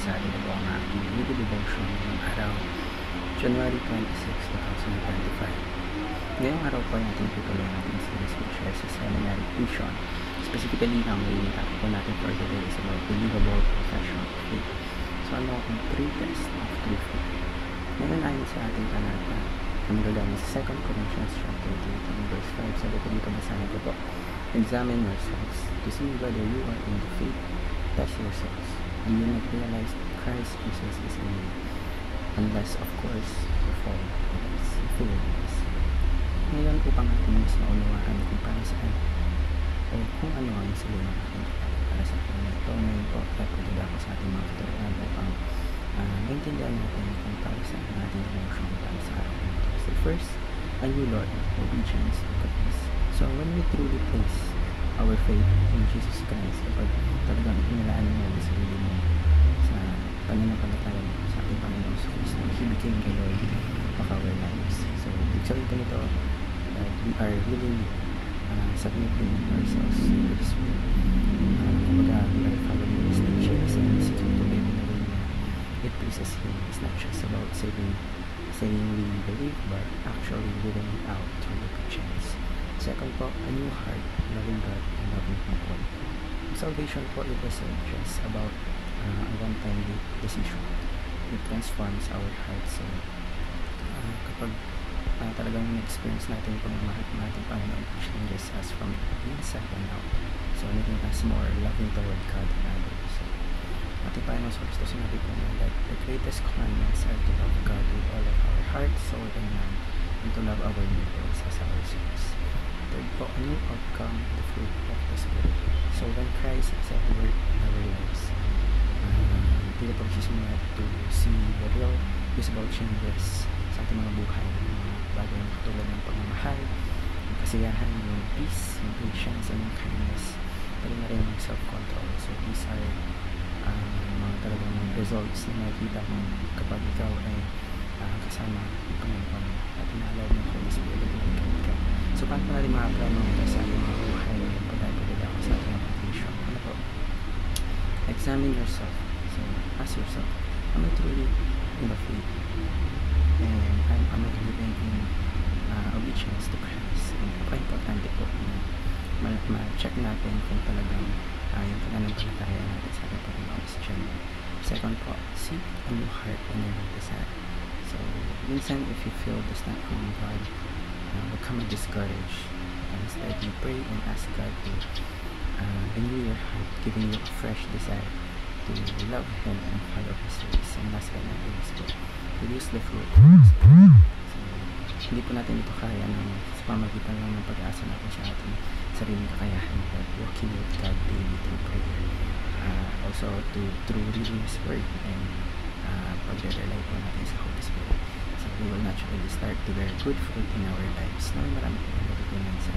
sa ito po ang aking daily devotion ng araw, January 26, 2025. Ngayong araw po ay ating tutuloy natin series which is sa seminary tuition. Specifically, ang main topic po natin for today is about believable profession of faith. So ano ang test of true faith? Ngayon ayon sa ating panata, ang magagamit sa 2 Corinthians chapter 13 verse 5, sabi ko dito, basahin ko po, examine yourselves to see whether you are in the faith. Test yourselves. Do you not realize that Christ Jesus is in you? Unless, of course, you fall because you fail this. Ngayon, upang ating mas maunawaan kung para saan o kung ano ang sila ng ating para sa akin na ito, ngayon po, pagkakita ako sa ating mga tuturuan upang maintindihan natin kung para saan ang ating devotion para sa araw na ito. So first, a new Lord, obedience to Christ. So when we truly place our faith in Jesus Christ, kapag talagang inilaan mo ang sarili mo sa pananampalataya mo sa ating Panginoon sa Kristo, He became the Lord of our lives. So ibig sabihin ko nito, we are really submitting ourselves to His will. Kumbaga, we are following His teachings and seeking to live in a way na it pleases Him. It's not just about saying we believe, but actually living it out through obedience. Second po, a new heart, loving God and loving people. Salvation po, it isn't just about a one-time decision. It transforms our hearts. So, kapag talagang na-experience natin kung mahal ng ating Panginoon, it changes us from inside and out. So, making us more loving toward God and others. So, ating Panginoon sa Kristo, sinabi po na that the greatest commandments are to love God with all of our heart, soul, and mind, and to love our neighbors as ourselves. Third po, a new outcome, the fruit of the Spirit. So when Christ is at work in our lives, dito po sisimula to see the real visible changes sa ating mga buhay, mga bagay na katulad ng pagmamahal, yung kasiyahan, yung peace, yung patience, and yung kindness, pati na rin yung self-control. So these are mga talagang results na makikita mo kapag ikaw ay kasama ng Panginoon at inalaw ng Holy Spirit at ikaw. So, paano natin makakala mga sa ating mga buhay ng pagdadalala ako sa ating application? Ano po? Examine yourself. So, ask yourself, am I truly in the faith? And am I living in obedience to Christ? And napaka-importante po na ma-check natin kung talagang yung pananampalataya natin sa ating Panginoon is genuine. Second po, seek a new heart and a new desire. So, minsan if you feel this not from God, become discouraged. Instead, you pray and ask God to renew your heart, giving you a fresh desire to love Him and follow His ways. And last but not least, produce the fruit. So, hindi po natin ito kaya sa pamagitan lang ng pag-asa natin sa ating sariling kakayahan, but walking with God daily through prayer. Also, through reading His Word and pag-rely po natin sa Holy Spirit. We will naturally start to bear good fruit in our lives. Marami po natutunan sa